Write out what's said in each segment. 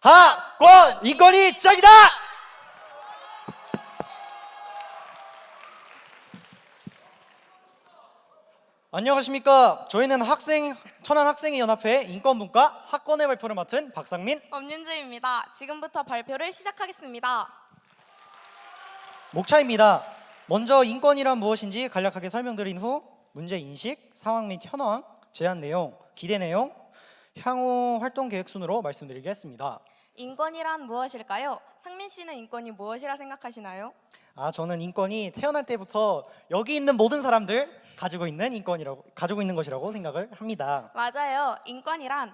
학권 인권이 짱이다! 안녕하십니까. 저희는 천안학생회연합회 인권분과 학권의 발표를 맡은 박상민, 엄윤주입니다. 지금부터 발표를 시작하겠습니다. 목차입니다. 먼저 인권이란 무엇인지 간략하게 설명드린 후 문제 인식, 상황 및 현황, 제안 내용, 기대 내용, 향후 활동 계획 순으로 말씀드리겠습니다. 인권이란 무엇일까요? 상민 씨는 인권이 무엇이라 생각하시나요? 저는 인권이 태어날 때부터 여기 있는 모든 사람들 가지고 있는 것이라고 생각을 합니다. 맞아요. 인권이란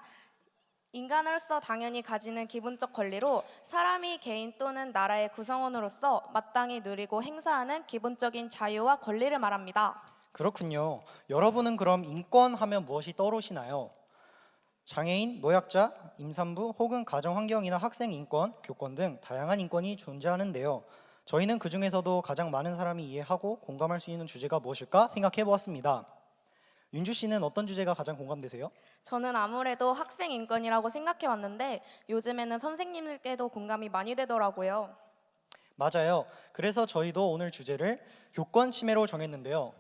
인간으로서 당연히 가지는 기본적 권리로 사람이 개인 또는 나라의 구성원으로서 마땅히 누리고 행사하는 기본적인 자유와 권리를 말합니다. 그렇군요. 여러분은 그럼 인권하면 무엇이 떠오르시나요? 장애인, 노약자, 임산부 혹은 가정환경이나 학생 인권, 교권 등 다양한 인권이 존재하는데요. 저희는 그 중에서도 가장 많은 사람이 이해하고 공감할 수 있는 주제가 무엇일까 생각해 보았습니다. 윤주 씨는 어떤 주제가 가장 공감되세요? 저는 아무래도 학생 인권이라고 생각해 왔는데 요즘에는 선생님들께도 공감이 많이 되더라고요. 맞아요. 그래서 저희도 오늘 주제를 교권 침해로 정했는데요.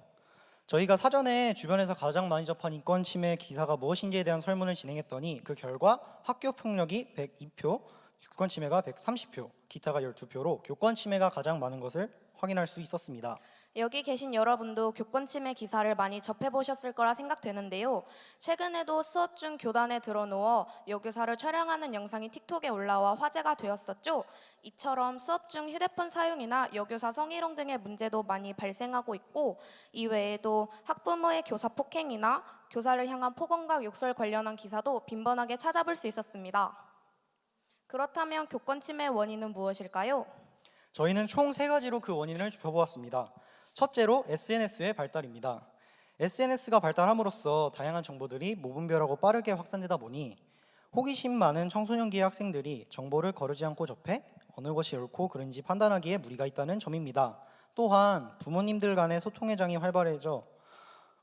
저희가 사전에 주변에서 가장 많이 접한 인권 침해 기사가 무엇인지에 대한 설문을 진행했더니 그 결과 학교 폭력이 102표, 교권 침해가 130표, 기타가 12표로 교권 침해가 가장 많은 것을 확인할 수 있었습니다. 여기 계신 여러분도 교권 침해 기사를 많이 접해보셨을 거라 생각되는데요. 최근에도 수업 중 교단에 들어누워 여교사를 촬영하는 영상이 틱톡에 올라와 화제가 되었었죠. 이처럼 수업 중 휴대폰 사용이나 여교사 성희롱 등의 문제도 많이 발생하고 있고, 이외에도 학부모의 교사 폭행이나 교사를 향한 폭언과 욕설 관련한 기사도 빈번하게 찾아볼 수 있었습니다. 그렇다면 교권 침해의 원인은 무엇일까요? 저희는 총 3가지로 그 원인을 좁혀보았습니다. 첫째로 SNS의 발달입니다. SNS가 발달함으로써 다양한 정보들이 무분별하고 빠르게 확산되다 보니 호기심 많은 청소년기의 학생들이 정보를 거르지 않고 접해 어느 것이 옳고 그른지 판단하기에 무리가 있다는 점입니다. 또한 부모님들 간의 소통의 장이 활발해져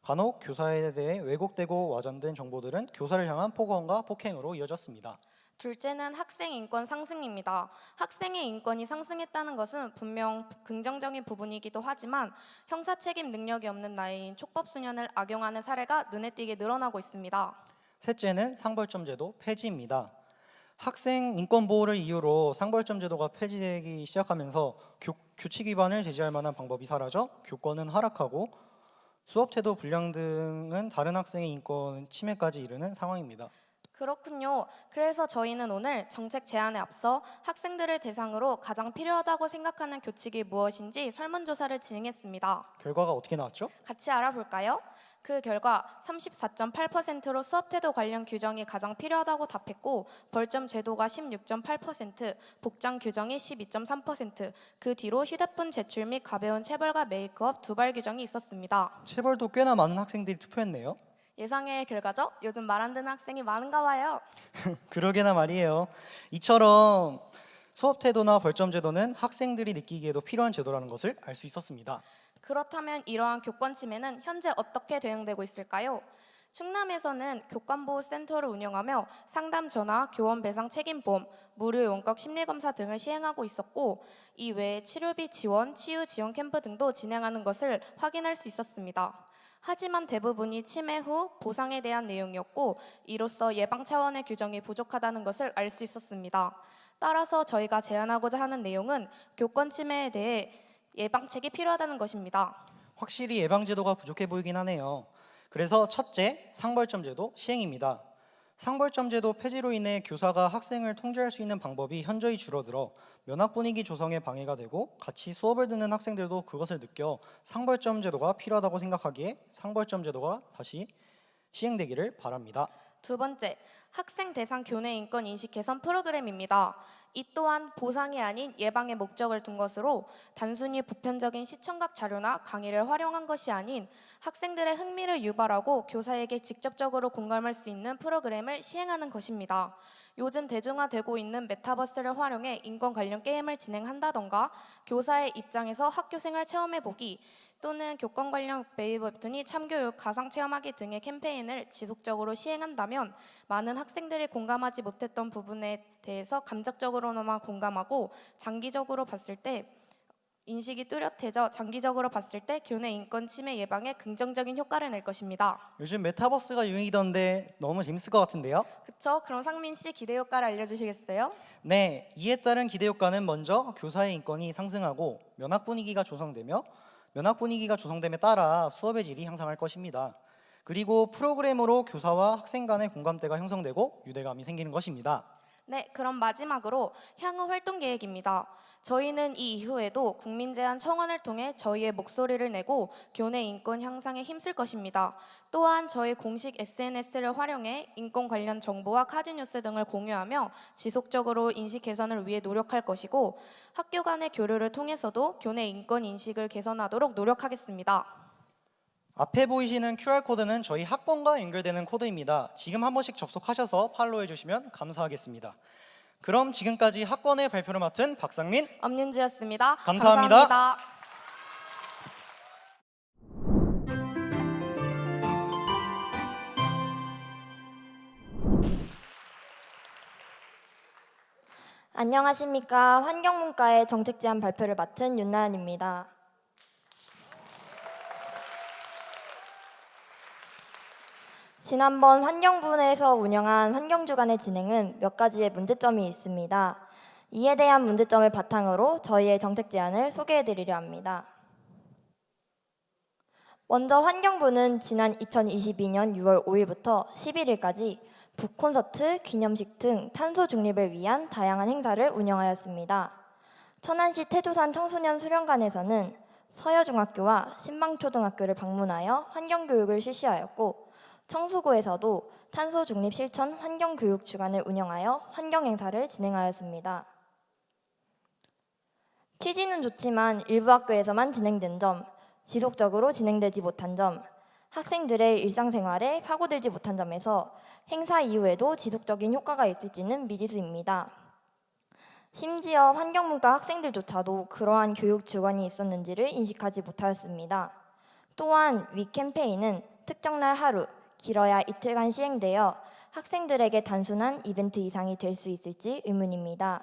간혹 교사에 대해 왜곡되고 와전된 정보들은 교사를 향한 폭언과 폭행으로 이어졌습니다. 둘째는 학생 인권 상승입니다. 학생의 인권이 상승했다는 것은 분명 긍정적인 부분이기도 하지만 형사 책임 능력이 없는 나이인 촉법소년을 악용하는 사례가 눈에 띄게 늘어나고 있습니다. 셋째는 상벌점 제도 폐지입니다. 학생 인권 보호를 이유로 상벌점 제도가 폐지되기 시작하면서 규칙 위반을 제지할 만한 방법이 사라져 교권은 하락하고 수업 태도 불량 등은 다른 학생의 인권 침해까지 이르는 상황입니다. 그렇군요. 그래서 저희는 오늘 정책 제안에 앞서 학생들을 대상으로 가장 필요하다고 생각하는 교칙이 무엇인지 설문조사를 진행했습니다. 결과가 어떻게 나왔죠? 같이 알아볼까요? 그 결과 34.8%로 수업태도 관련 규정이 가장 필요하다고 답했고 벌점 제도가 16.8%, 복장 규정이 12.3%, 그 뒤로 휴대폰 제출 및 가벼운 체벌과 메이크업, 두발 규정이 있었습니다. 체벌도 꽤나 많은 학생들이 투표했네요. 예상의 결과죠? 요즘 말 안 듣는 학생이 많은가 봐요. 그러게나 말이에요. 이처럼 수업 태도나 벌점 제도는 학생들이 느끼기에도 필요한 제도라는 것을 알 수 있었습니다. 그렇다면 이러한 교권 침해는 현재 어떻게 대응되고 있을까요? 충남에서는 교권보호센터를 운영하며 상담 전화, 교원 배상 책임보험, 무료 용격 심리검사 등을 시행하고 있었고 이 외에 치료비 지원, 치유 지원 캠프 등도 진행하는 것을 확인할 수 있었습니다. 하지만 대부분이 침해 후 보상에 대한 내용이었고 이로써 예방 차원의 규정이 부족하다는 것을 알 수 있었습니다. 따라서 저희가 제안하고자 하는 내용은 교권 침해에 대해 예방책이 필요하다는 것입니다. 확실히 예방 제도가 부족해 보이긴 하네요. 그래서 첫째, 상벌점 제도 시행입니다. 상벌점 제도 폐지로 인해 교사가 학생을 통제할 수 있는 방법이 현저히 줄어들어 면학 분위기 조성에 방해가 되고 같이 수업을 듣는 학생들도 그것을 느껴 상벌점 제도가 필요하다고 생각하기에 상벌점 제도가 다시 시행되기를 바랍니다. 두 번째, 학생 대상 교내 인권 인식 개선 프로그램입니다. 이 또한 보상이 아닌 예방의 목적을 둔 것으로 단순히 보편적인 시청각 자료나 강의를 활용한 것이 아닌 학생들의 흥미를 유발하고 교사에게 직접적으로 공감할 수 있는 프로그램을 시행하는 것입니다. 요즘 대중화되고 있는 메타버스를 활용해 인권 관련 게임을 진행한다던가 교사의 입장에서 학교생활 체험해보기, 또는 교권 관련 베이비 웹툰이 참교육, 가상체험하기 등의 캠페인을 지속적으로 시행한다면 많은 학생들이 공감하지 못했던 부분에 대해서 감정적으로나마 공감하고 장기적으로 봤을 때 인식이 뚜렷해져 장기적으로 봤을 때 교내 인권 침해 예방에 긍정적인 효과를 낼 것입니다. 요즘 메타버스가 유행이던데 너무 재밌을 것 같은데요? 그쵸? 그럼 상민 씨 기대 효과를 알려주시겠어요? 네, 이에 따른 기대 효과는 먼저 교사의 인권이 상승하고 면학 분위기가 조성됨에 따라 수업의 질이 향상할 것입니다. 그리고 프로그램으로 교사와 학생 간의 공감대가 형성되고 유대감이 생기는 것입니다. 네, 그럼 마지막으로 향후 활동 계획입니다. 저희는 이 이후에도 국민제안 청원을 통해 저희의 목소리를 내고 교내 인권 향상에 힘쓸 것입니다. 또한 저희 공식 SNS를 활용해 인권 관련 정보와 카드뉴스 등을 공유하며 지속적으로 인식 개선을 위해 노력할 것이고 학교 간의 교류를 통해서도 교내 인권 인식을 개선하도록 노력하겠습니다. 앞에 보이시는 QR코드는 저희 학권과 연결되는 코드입니다. 지금 한 번씩 접속하셔서 팔로우해 주시면 감사하겠습니다. 그럼 지금까지 학권의 발표를 맡은 박상민, 엄윤주였습니다. 감사합니다. 감사합니다. 안녕하십니까. 환경문과의 정책 제안 발표를 맡은 윤나연입니다. 지난번 환경부에서 운영한 환경주간의 진행은 몇 가지의 문제점이 있습니다. 이에 대한 문제점을 바탕으로 저희의 정책 제안을 소개해드리려 합니다. 먼저 환경부는 지난 2022년 6월 5일부터 11일까지 북콘서트, 기념식 등 탄소 중립을 위한 다양한 행사를 운영하였습니다. 천안시 태조산 청소년 수련관에서는 서여중학교와 신방초등학교를 방문하여 환경교육을 실시하였고, 청수구에서도 탄소 중립 실천 환경교육 주간을 운영하여 환경행사를 진행하였습니다. 취지는 좋지만 일부 학교에서만 진행된 점, 지속적으로 진행되지 못한 점, 학생들의 일상생활에 파고들지 못한 점에서 행사 이후에도 지속적인 효과가 있을지는 미지수입니다. 심지어 환경문과 학생들조차도 그러한 교육 주간이 있었는지를 인식하지 못하였습니다. 또한 위 캠페인은 특정날 하루, 길어야 이틀간 시행되어 학생들에게 단순한 이벤트 이상이 될 수 있을지 의문입니다.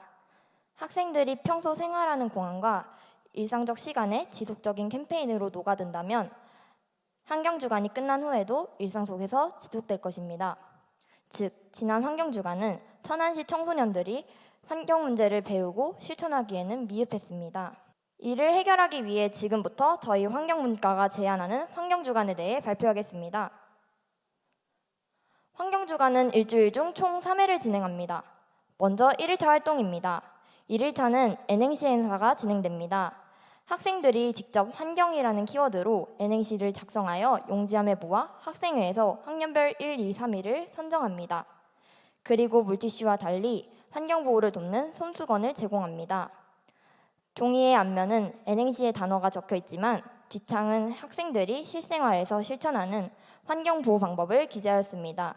학생들이 평소 생활하는 공간과 일상적 시간에 지속적인 캠페인으로 녹아든다면 환경주간이 끝난 후에도 일상 속에서 지속될 것입니다. 즉, 지난 환경주간은 천안시 청소년들이 환경 문제를 배우고 실천하기에는 미흡했습니다. 이를 해결하기 위해 지금부터 저희 환경문과가 제안하는 환경주간에 대해 발표하겠습니다. 환경주간은 일주일 중 총 3회를 진행합니다. 먼저 1일차 활동입니다. 1일차는 N행시 행사가 진행됩니다. 학생들이 직접 환경이라는 키워드로 N행시를 작성하여 용지함에 모아 학생회에서 학년별 1, 2, 3위를 선정합니다. 그리고 물티슈와 달리 환경보호를 돕는 손수건을 제공합니다. 종이의 앞면은 N행시의 단어가 적혀 있지만 뒷창은 학생들이 실생활에서 실천하는 환경보호 방법을 기재하였습니다.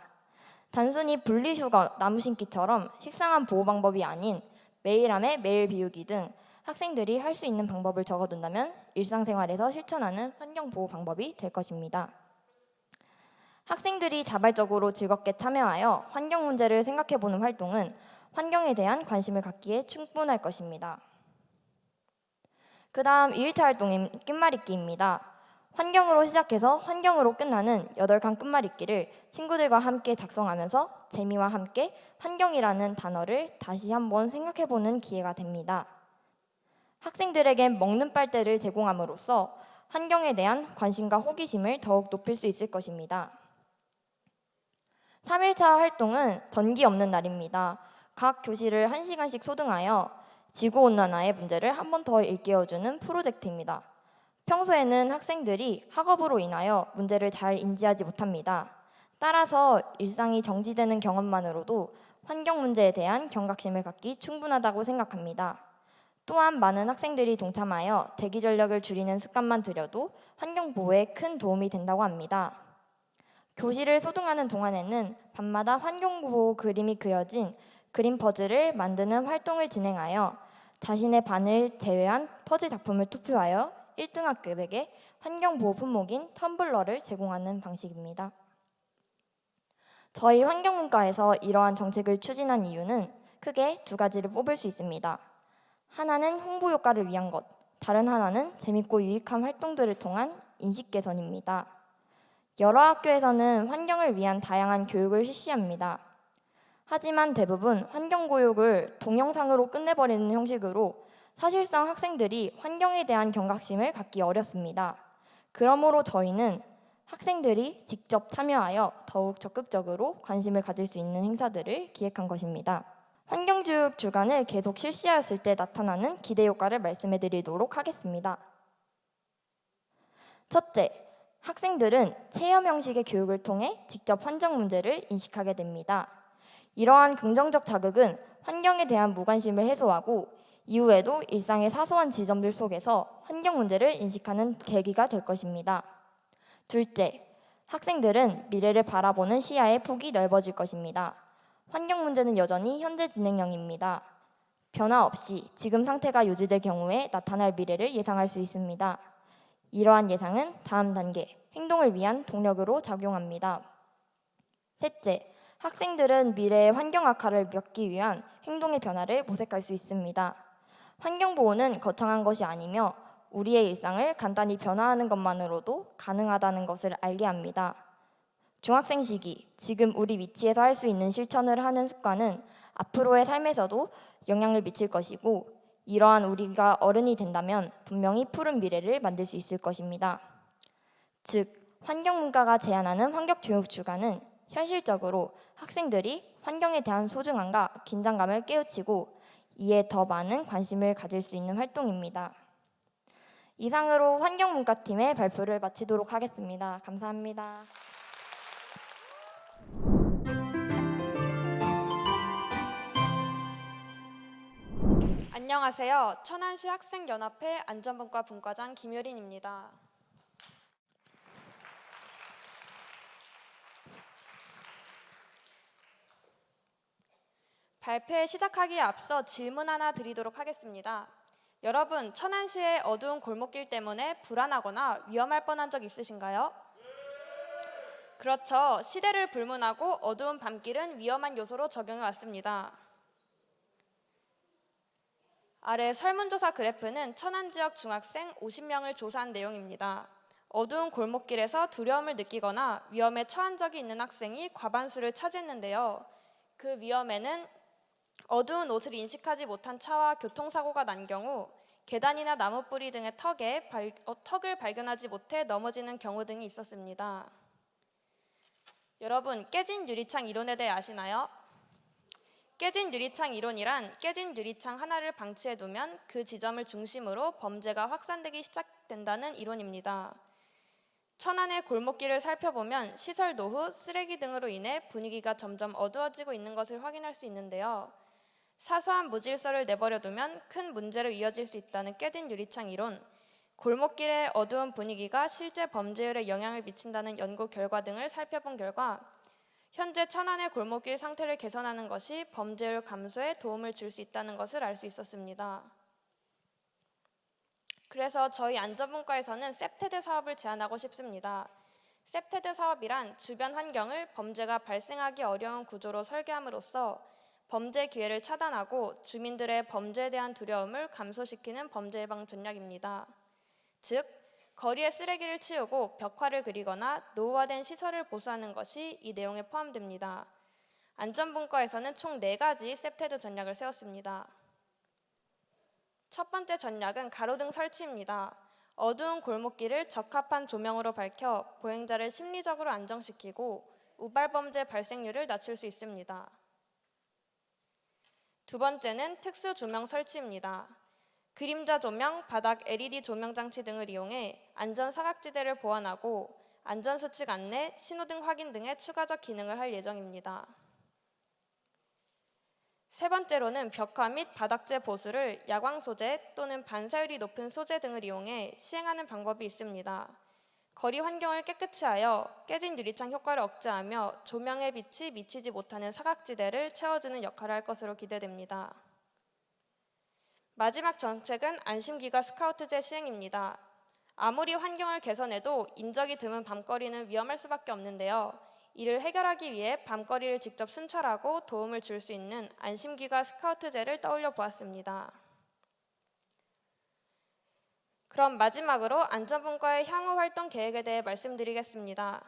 단순히 분리수거, 나무 심기처럼 식상한 보호 방법이 아닌 매일함에 매일 비우기 등 학생들이 할 수 있는 방법을 적어둔다면 일상생활에서 실천하는 환경보호 방법이 될 것입니다. 학생들이 자발적으로 즐겁게 참여하여 환경 문제를 생각해보는 활동은 환경에 대한 관심을 갖기에 충분할 것입니다. 그 다음 2일차 활동인 끝말잇기입니다. 환경으로 시작해서 환경으로 끝나는 8칸 끝말잇기를 친구들과 함께 작성하면서 재미와 함께 환경이라는 단어를 다시 한번 생각해보는 기회가 됩니다. 학생들에게 먹는 빨대를 제공함으로써 환경에 대한 관심과 호기심을 더욱 높일 수 있을 것입니다. 3일차 활동은 전기 없는 날입니다. 각 교실을 1시간씩 소등하여 지구온난화의 문제를 한 번 더 일깨워주는 프로젝트입니다. 평소에는 학생들이 학업으로 인하여 문제를 잘 인지하지 못합니다. 따라서 일상이 정지되는 경험만으로도 환경 문제에 대한 경각심을 갖기 충분하다고 생각합니다. 또한 많은 학생들이 동참하여 대기 전력을 줄이는 습관만 들여도 환경 보호에 큰 도움이 된다고 합니다. 교실을 소등하는 동안에는 밤마다 환경 보호 그림이 그려진 그림 퍼즐을 만드는 활동을 진행하여 자신의 반을 제외한 퍼즐 작품을 투표하여 1등학급에게 환경보호 품목인 텀블러를 제공하는 방식입니다. 저희 환경문과에서 이러한 정책을 추진한 이유는 크게 두 가지를 뽑을 수 있습니다. 하나는 홍보 효과를 위한 것, 다른 하나는 재밌고 유익한 활동들을 통한 인식 개선입니다. 여러 학교에서는 환경을 위한 다양한 교육을 실시합니다. 하지만 대부분 환경교육을 동영상으로 끝내버리는 형식으로 사실상 학생들이 환경에 대한 경각심을 갖기 어렵습니다. 그러므로 저희는 학생들이 직접 참여하여 더욱 적극적으로 관심을 가질 수 있는 행사들을 기획한 것입니다. 환경교육 주간을 계속 실시하였을 때 나타나는 기대 효과를 말씀해 드리도록 하겠습니다. 첫째, 학생들은 체험 형식의 교육을 통해 직접 환경 문제를 인식하게 됩니다. 이러한 긍정적 자극은 환경에 대한 무관심을 해소하고 이후에도 일상의 사소한 지점들 속에서 환경 문제를 인식하는 계기가 될 것입니다. 둘째, 학생들은 미래를 바라보는 시야의 폭이 넓어질 것입니다. 환경 문제는 여전히 현재 진행형입니다. 변화 없이 지금 상태가 유지될 경우에 나타날 미래를 예상할 수 있습니다. 이러한 예상은 다음 단계, 행동을 위한 동력으로 작용합니다. 셋째, 학생들은 미래의 환경 악화를 막기 위한 행동의 변화를 모색할 수 있습니다. 환경보호는 거창한 것이 아니며 우리의 일상을 간단히 변화하는 것만으로도 가능하다는 것을 알게 합니다. 중학생 시기, 지금 우리 위치에서 할 수 있는 실천을 하는 습관은 앞으로의 삶에서도 영향을 미칠 것이고 이러한 우리가 어른이 된다면 분명히 푸른 미래를 만들 수 있을 것입니다. 즉, 환경문과가 제안하는 환경교육 주간은 현실적으로 학생들이 환경에 대한 소중함과 긴장감을 깨우치고 이에 더 많은 관심을 가질 수 있는 활동입니다. 이상으로 환경문과팀의 발표를 마치도록 하겠습니다. 감사합니다. 안녕하세요. 천안시 학생연합회 안전분과 분과장 김효린입니다. 발표 시작하기에 앞서 질문 하나 드리도록 하겠습니다. 여러분, 천안시의 어두운 골목길 때문에 불안하거나 위험할 뻔한 적 있으신가요? 그렇죠. 시대를 불문하고 어두운 밤길은 위험한 요소로 적용해 왔습니다. 아래 설문조사 그래프는 천안 지역 중학생 50명을 조사한 내용입니다. 어두운 골목길에서 두려움을 느끼거나 위험에 처한 적이 있는 학생이 과반수를 차지했는데요. 그 위험에는 어두운 옷을 인식하지 못한 차와 교통사고가 난 경우, 계단이나 나무 뿌리 등의 턱을 발견하지 못해 넘어지는 경우 등이 있었습니다. 여러분, 깨진 유리창 이론에 대해 아시나요? 깨진 유리창 이론이란 깨진 유리창 하나를 방치해두면 그 지점을 중심으로 범죄가 확산되기 시작된다는 이론입니다. 천안의 골목길을 살펴보면 시설 노후, 쓰레기 등으로 인해 분위기가 점점 어두워지고 있는 것을 확인할 수 있는데요. 사소한 무질서를 내버려두면 큰 문제로 이어질 수 있다는 깨진 유리창 이론, 골목길의 어두운 분위기가 실제 범죄율에 영향을 미친다는 연구 결과 등을 살펴본 결과 현재 천안의 골목길 상태를 개선하는 것이 범죄율 감소에 도움을 줄 수 있다는 것을 알 수 있었습니다. 그래서 저희 안전분과에서는 셉테드 사업을 제안하고 싶습니다. 셉테드 사업이란 주변 환경을 범죄가 발생하기 어려운 구조로 설계함으로써 범죄 기회를 차단하고 주민들의 범죄에 대한 두려움을 감소시키는 범죄 예방 전략입니다. 즉, 거리에 쓰레기를 치우고 벽화를 그리거나 노후화된 시설을 보수하는 것이 이 내용에 포함됩니다. 안전분과에서는 총 4가지 셉테드 전략을 세웠습니다. 첫 번째 전략은 가로등 설치입니다. 어두운 골목길을 적합한 조명으로 밝혀 보행자를 심리적으로 안정시키고 우발범죄 발생률을 낮출 수 있습니다. 두 번째는 특수 조명 설치입니다. 그림자 조명, 바닥 LED 조명 장치 등을 이용해 안전 사각지대를 보완하고 안전수칙 안내, 신호등 확인 등의 추가적 기능을 할 예정입니다. 세 번째로는 벽화 및 바닥재 보수를 야광 소재 또는 반사율이 높은 소재 등을 이용해 시행하는 방법이 있습니다. 거리 환경을 깨끗이 하여 깨진 유리창 효과를 억제하며 조명의 빛이 미치지 못하는 사각지대를 채워주는 역할을 할 것으로 기대됩니다. 마지막 정책은 안심기가 스카우트제 시행입니다. 아무리 환경을 개선해도 인적이 드문 밤거리는 위험할 수밖에 없는데요. 이를 해결하기 위해 밤거리를 직접 순찰하고 도움을 줄 수 있는 안심기가 스카우트제를 떠올려 보았습니다. 그럼 마지막으로 안전분과의 향후 활동 계획에 대해 말씀드리겠습니다.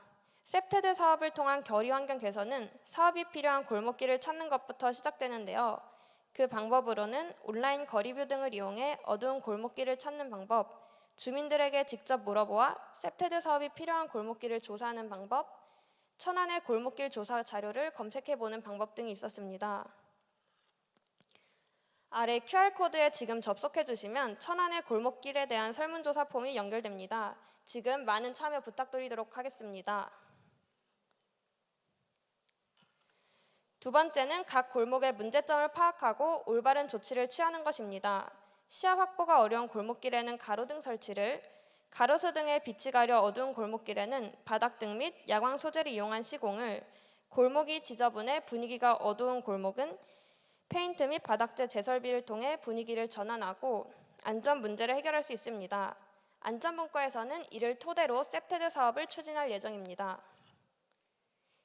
셉테드 사업을 통한 거리 환경 개선은 사업이 필요한 골목길을 찾는 것부터 시작되는데요. 그 방법으로는 온라인 거리뷰 등을 이용해 어두운 골목길을 찾는 방법, 주민들에게 직접 물어보아 셉테드 사업이 필요한 골목길을 조사하는 방법, 천안의 골목길 조사 자료를 검색해보는 방법 등이 있었습니다. 아래 QR코드에 지금 접속해주시면 천안의 골목길에 대한 설문조사 폼이 연결됩니다. 지금 많은 참여 부탁드리도록 하겠습니다. 두 번째는 각 골목의 문제점을 파악하고 올바른 조치를 취하는 것입니다. 시야 확보가 어려운 골목길에는 가로등 설치를, 가로수 등의 빛이 가려 어두운 골목길에는 바닥등 및 야광 소재를 이용한 시공을, 골목이 지저분해 분위기가 어두운 골목은 페인트 및 바닥재 재설비를 통해 분위기를 전환하고 안전 문제를 해결할 수 있습니다. 안전분과에서는 이를 토대로 셉테드 사업을 추진할 예정입니다.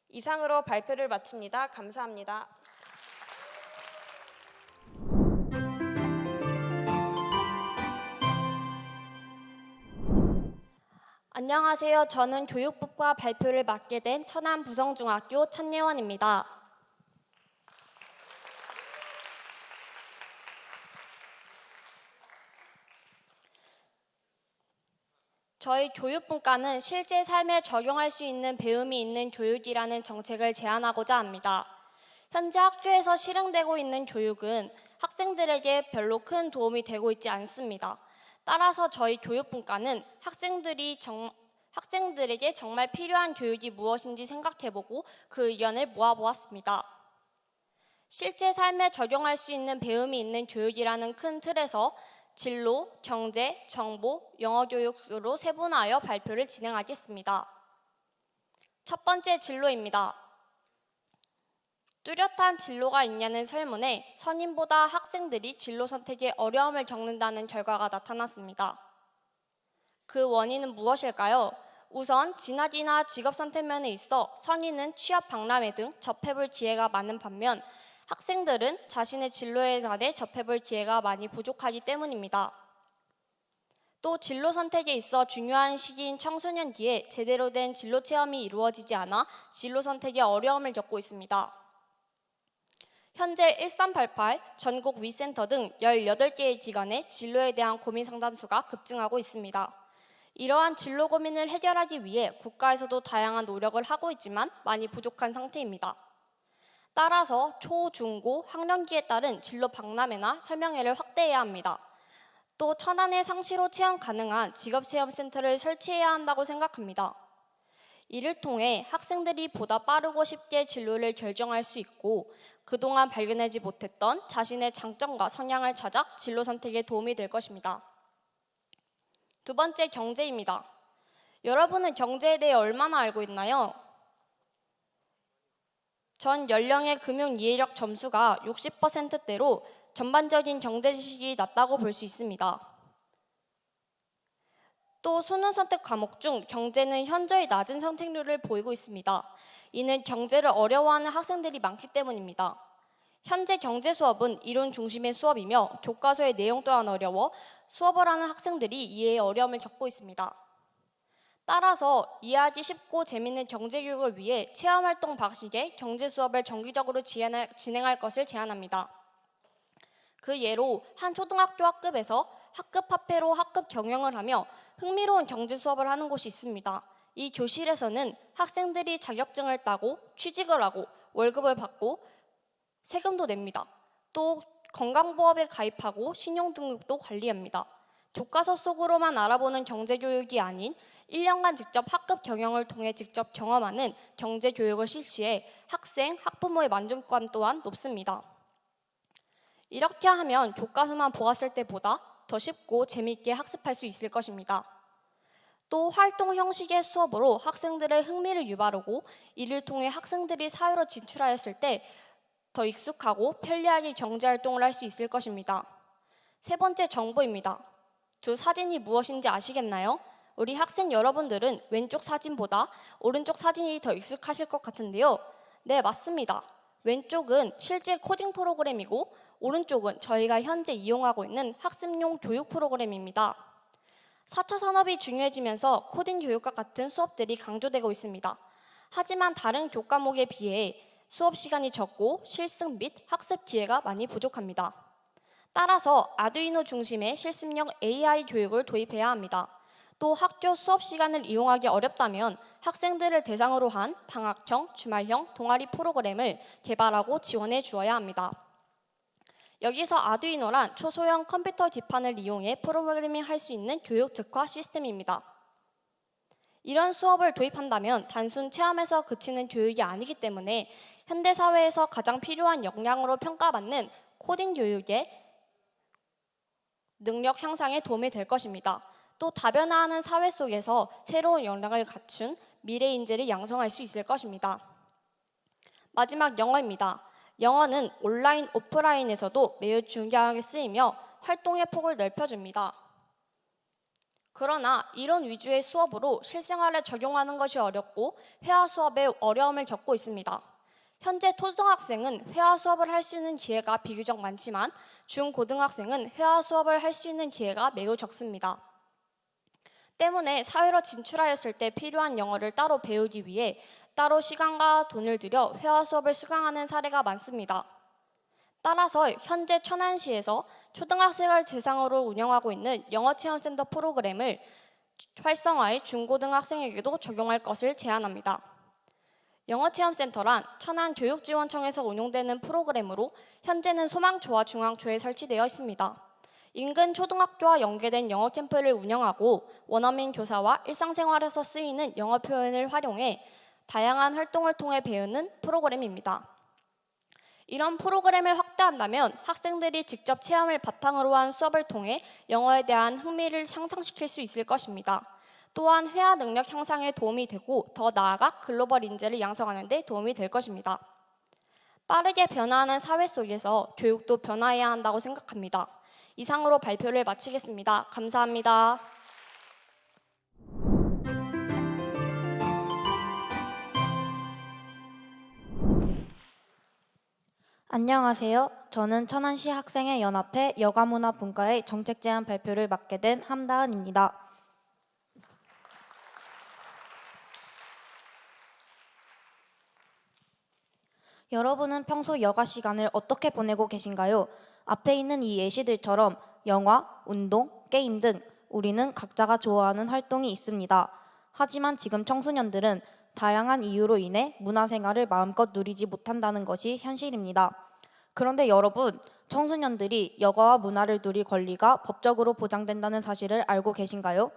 이상으로 발표를 마칩니다. 감사합니다. 안녕하세요. 저는 교육부과 발표를 맡게 된 천안 부성중학교 천예원입니다. 저희 교육분과는 실제 삶에 적용할 수 있는 배움이 있는 교육이라는 정책을 제안하고자 합니다. 현재 학교에서 실행되고 있는 교육은 학생들에게 별로 큰 도움이 되고 있지 않습니다. 따라서 저희 교육분과는 학생들에게 정말 필요한 교육이 무엇인지 생각해보고 그 의견을 모아보았습니다. 실제 삶에 적용할 수 있는 배움이 있는 교육이라는 큰 틀에서 진로, 경제, 정보, 영어 교육으로 세분화하여 발표를 진행하겠습니다. 첫 번째 진로입니다. 뚜렷한 진로가 있냐는 설문에 선임보다 학생들이 진로 선택에 어려움을 겪는다는 결과가 나타났습니다. 그 원인은 무엇일까요? 우선 진학이나 직업 선택면에 있어 선임은 취업 박람회 등 접해볼 기회가 많은 반면 학생들은 자신의 진로에 관해 접해볼 기회가 많이 부족하기 때문입니다. 또 진로 선택에 있어 중요한 시기인 청소년기에 제대로 된 진로 체험이 이루어지지 않아 진로 선택에 어려움을 겪고 있습니다. 현재 1388, 전국 위센터 등 18개의 기관의 진로에 대한 고민 상담수가 급증하고 있습니다. 이러한 진로 고민을 해결하기 위해 국가에서도 다양한 노력을 하고 있지만 많이 부족한 상태입니다. 따라서 초, 중, 고 학년기에 따른 진로 박람회나 설명회를 확대해야 합니다. 또 천안에 상시로 체험 가능한 직업체험센터를 설치해야 한다고 생각합니다. 이를 통해 학생들이 보다 빠르고 쉽게 진로를 결정할 수 있고 그동안 발견하지 못했던 자신의 장점과 성향을 찾아 진로 선택에 도움이 될 것입니다. 두 번째, 경제입니다. 여러분은 경제에 대해 얼마나 알고 있나요? 전 연령의 금융 이해력 점수가 60%대로 전반적인 경제 지식이 낮다고 볼 수 있습니다. 또 수능 선택 과목 중 경제는 현저히 낮은 선택률을 보이고 있습니다. 이는 경제를 어려워하는 학생들이 많기 때문입니다. 현재 경제 수업은 이론 중심의 수업이며 교과서의 내용 또한 어려워 수업을 하는 학생들이 이해에 어려움을 겪고 있습니다. 따라서 이해하기 쉽고 재미있는 경제교육을 위해 체험활동 방식의 경제 수업을 정기적으로 진행할 것을 제안합니다. 그 예로 한 초등학교 학급에서 학급 화폐로 학급 경영을 하며 흥미로운 경제 수업을 하는 곳이 있습니다. 이 교실에서는 학생들이 자격증을 따고 취직을 하고 월급을 받고 세금도 냅니다. 또 건강보험에 가입하고 신용등록도 관리합니다. 교과서 속으로만 알아보는 경제교육이 아닌 1년간 직접 학급 경영을 통해 직접 경험하는 경제교육을 실시해 학생, 학부모의 만족감 또한 높습니다. 이렇게 하면 교과서만 보았을 때보다 더 쉽고 재미있게 학습할 수 있을 것입니다. 또 활동 형식의 수업으로 학생들의 흥미를 유발하고 이를 통해 학생들이 사회로 진출하였을 때 더 익숙하고 편리하게 경제활동을 할 수 있을 것입니다. 세 번째, 정보입니다. 두 사진이 무엇인지 아시겠나요? 우리 학생 여러분들은 왼쪽 사진보다 오른쪽 사진이 더 익숙하실 것 같은데요. 네, 맞습니다. 왼쪽은 실제 코딩 프로그램이고 오른쪽은 저희가 현재 이용하고 있는 학습용 교육 프로그램입니다. 4차 산업이 중요해지면서 코딩 교육과 같은 수업들이 강조되고 있습니다. 하지만 다른 교과목에 비해 수업 시간이 적고 실습 및 학습 기회가 많이 부족합니다. 따라서 아두이노 중심의 실습형 AI 교육을 도입해야 합니다. 또 학교 수업 시간을 이용하기 어렵다면 학생들을 대상으로 한 방학형, 주말형 동아리 프로그램을 개발하고 지원해 주어야 합니다. 여기서 아두이노란 초소형 컴퓨터 뒷판을 이용해 프로그래밍 할 수 있는 교육 특화 시스템입니다. 이런 수업을 도입한다면 단순 체험에서 그치는 교육이 아니기 때문에 현대사회에서 가장 필요한 역량으로 평가받는 코딩 교육의 능력 향상에 도움이 될 것입니다. 또 다변화하는 사회 속에서 새로운 역량을 갖춘 미래 인재를 양성할 수 있을 것입니다. 마지막 영어입니다. 영어는 온라인, 오프라인에서도 매우 중요하게 쓰이며 활동의 폭을 넓혀줍니다. 그러나 이론 위주의 수업으로 실생활에 적용하는 것이 어렵고 회화 수업에 어려움을 겪고 있습니다. 현재 초등학생은 회화 수업을 할 수 있는 기회가 비교적 많지만 중고등학생은 회화 수업을 할 수 있는 기회가 매우 적습니다. 때문에 사회로 진출하였을 때 필요한 영어를 따로 배우기 위해 따로 시간과 돈을 들여 회화 수업을 수강하는 사례가 많습니다. 따라서 현재 천안시에서 초등학생을 대상으로 운영하고 있는 영어체험센터 프로그램을 활성화해 중고등학생에게도 적용할 것을 제안합니다. 영어체험센터란 천안교육지원청에서 운영되는 프로그램으로 현재는 소망초와 중앙초에 설치되어 있습니다. 인근 초등학교와 연계된 영어 캠프를 운영하고 원어민 교사와 일상생활에서 쓰이는 영어 표현을 활용해 다양한 활동을 통해 배우는 프로그램입니다. 이런 프로그램을 확대한다면 학생들이 직접 체험을 바탕으로 한 수업을 통해 영어에 대한 흥미를 향상시킬 수 있을 것입니다. 또한 회화 능력 향상에 도움이 되고 더 나아가 글로벌 인재를 양성하는 데 도움이 될 것입니다. 빠르게 변화하는 사회 속에서 교육도 변화해야 한다고 생각합니다. 이상으로 발표를 마치겠습니다. 감사합니다. 안녕하세요. 저는 천안시 학생회 연합회 여가문화분과의 정책 제안 발표를 맡게 된 함다은입니다. 여러분은 평소 여가 시간을 어떻게 보내고 계신가요? 앞에 있는 이 예시들처럼 영화, 운동, 게임 등 우리는 각자가 좋아하는 활동이 있습니다. 하지만 지금 청소년들은 다양한 이유로 인해 문화생활을 마음껏 누리지 못한다는 것이 현실입니다. 그런데 여러분, 청소년들이 여가와 문화를 누릴 권리가 법적으로 보장된다는 사실을 알고 계신가요?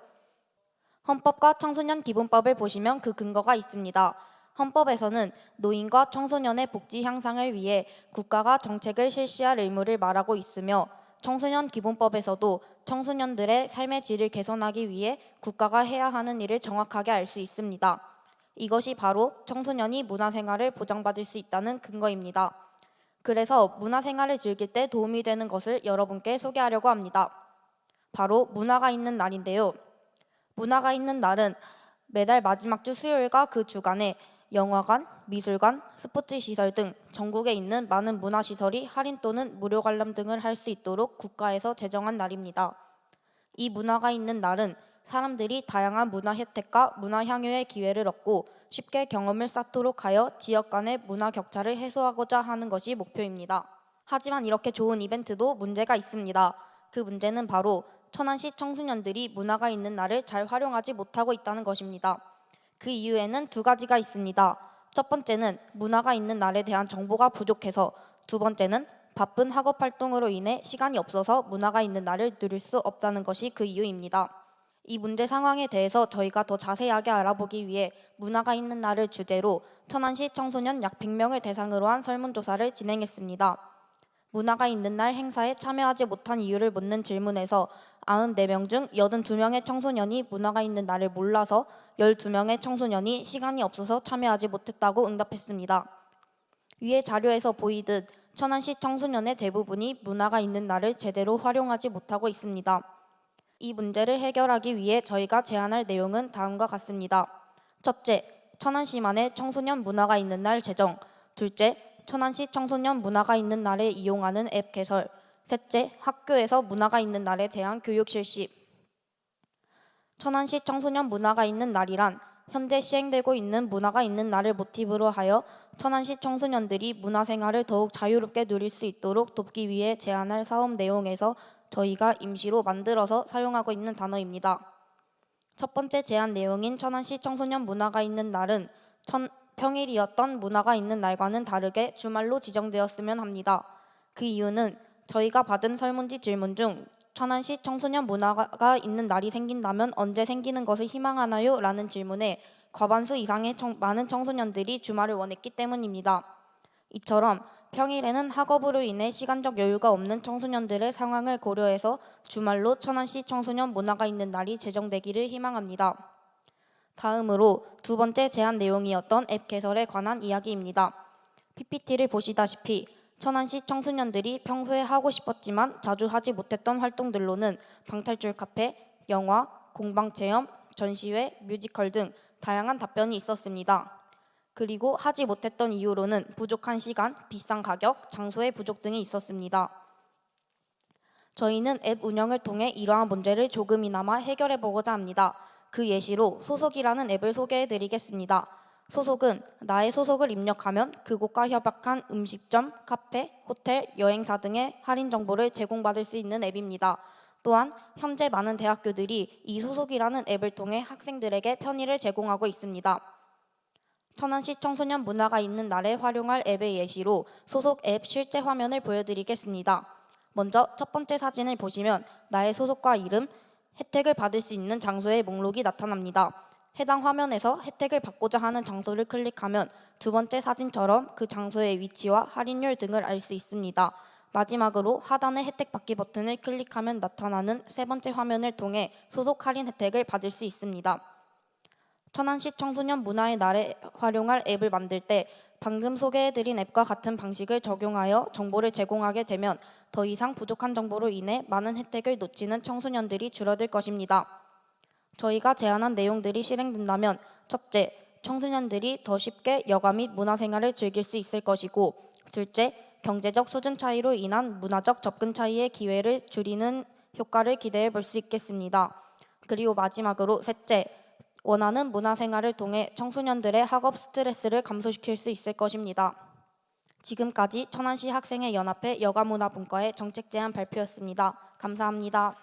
헌법과 청소년 기본법을 보시면 그 근거가 있습니다. 헌법에서는 노인과 청소년의 복지 향상을 위해 국가가 정책을 실시할 의무를 말하고 있으며 청소년 기본법에서도 청소년들의 삶의 질을 개선하기 위해 국가가 해야 하는 일을 정확하게 알 수 있습니다. 이것이 바로 청소년이 문화생활을 보장받을 수 있다는 근거입니다. 그래서 문화생활을 즐길 때 도움이 되는 것을 여러분께 소개하려고 합니다. 바로 문화가 있는 날인데요. 문화가 있는 날은 매달 마지막 주 수요일과 그 주간에 영화관, 미술관, 스포츠시설 등 전국에 있는 많은 문화시설이 할인 또는 무료 관람 등을 할 수 있도록 국가에서 제정한 날입니다. 이 문화가 있는 날은 사람들이 다양한 문화 혜택과 문화 향유의 기회를 얻고 쉽게 경험을 쌓도록 하여 지역 간의 문화 격차를 해소하고자 하는 것이 목표입니다. 하지만 이렇게 좋은 이벤트도 문제가 있습니다. 그 문제는 바로 천안시 청소년들이 문화가 있는 날을 잘 활용하지 못하고 있다는 것입니다. 그 이유에는 두 가지가 있습니다. 첫 번째는 문화가 있는 날에 대한 정보가 부족해서, 두 번째는 바쁜 학업 활동으로 인해 시간이 없어서 문화가 있는 날을 누릴 수 없다는 것이 그 이유입니다. 이 문제 상황에 대해서 저희가 더 자세하게 알아보기 위해 문화가 있는 날을 주제로 천안시 청소년 약 100명을 대상으로 한 설문조사를 진행했습니다. 문화가 있는 날 행사에 참여하지 못한 이유를 묻는 질문에서 94명 중 82명의 청소년이 문화가 있는 날을 몰라서 12명의 청소년이 시간이 없어서 참여하지 못했다고 응답했습니다. 위의 자료에서 보이듯 천안시 청소년의 대부분이 문화가 있는 날을 제대로 활용하지 못하고 있습니다. 이 문제를 해결하기 위해 저희가 제안할 내용은 다음과 같습니다. 첫째, 천안시만의 청소년 문화가 있는 날 제정. 둘째, 천안시 청소년 문화가 있는 날에 이용하는 앱 개설. 셋째, 학교에서 문화가 있는 날에 대한 교육 실시. 천안시 청소년 문화가 있는 날이란 현재 시행되고 있는 문화가 있는 날을 모티브로 하여 천안시 청소년들이 문화생활을 더욱 자유롭게 누릴 수 있도록 돕기 위해 제안할 사업 내용에서 저희가 임시로 만들어서 사용하고 있는 단어입니다. 첫 번째 제안 내용인 천안시 청소년 문화가 있는 날은 평일이었던 문화가 있는 날과는 다르게 주말로 지정되었으면 합니다. 그 이유는 저희가 받은 설문지 질문 중 천안시 청소년 문화가 있는 날이 생긴다면 언제 생기는 것을 희망하나요? 라는 질문에 과반수 이상의 많은 청소년들이 주말을 원했기 때문입니다. 이처럼 평일에는 학업으로 인해 시간적 여유가 없는 청소년들의 상황을 고려해서 주말로 천안시 청소년 문화가 있는 날이 제정되기를 희망합니다. 다음으로 두 번째 제안 내용이었던 앱 개설에 관한 이야기입니다. PPT를 보시다시피 천안시 청소년들이 평소에 하고 싶었지만 자주 하지 못했던 활동들로는 방탈출 카페, 영화, 공방체험, 전시회, 뮤지컬 등 다양한 답변이 있었습니다. 그리고 하지 못했던 이유로는 부족한 시간, 비싼 가격, 장소의 부족 등이 있었습니다. 저희는 앱 운영을 통해 이러한 문제를 조금이나마 해결해 보고자 합니다. 그 예시로 소속이라는 앱을 소개해 드리겠습니다. 소속은 나의 소속을 입력하면 그곳과 협약한 음식점, 카페, 호텔, 여행사 등의 할인 정보를 제공받을 수 있는 앱입니다. 또한 현재 많은 대학교들이 이 소속이라는 앱을 통해 학생들에게 편의를 제공하고 있습니다. 천안시 청소년 문화가 있는 날에 활용할 앱의 예시로 소속 앱 실제 화면을 보여드리겠습니다. 먼저 첫 번째 사진을 보시면 나의 소속과 이름, 혜택을 받을 수 있는 장소의 목록이 나타납니다. 해당 화면에서 혜택을 받고자 하는 장소를 클릭하면 두 번째 사진처럼 그 장소의 위치와 할인율 등을 알 수 있습니다. 마지막으로 하단의 혜택 받기 버튼을 클릭하면 나타나는 세 번째 화면을 통해 소속 할인 혜택을 받을 수 있습니다. 천안시 청소년 문화의 날에 활용할 앱을 만들 때 방금 소개해드린 앱과 같은 방식을 적용하여 정보를 제공하게 되면 더 이상 부족한 정보로 인해 많은 혜택을 놓치는 청소년들이 줄어들 것입니다. 저희가 제안한 내용들이 실행된다면 첫째, 청소년들이 더 쉽게 여가 및 문화생활을 즐길 수 있을 것이고 둘째, 경제적 수준 차이로 인한 문화적 접근 차이의 기회를 줄이는 효과를 기대해 볼 수 있겠습니다. 그리고 마지막으로 셋째, 원하는 문화생활을 통해 청소년들의 학업 스트레스를 감소시킬 수 있을 것입니다. 지금까지 천안시 학생회 연합회 여가문화분과의 정책 제안 발표였습니다. 감사합니다.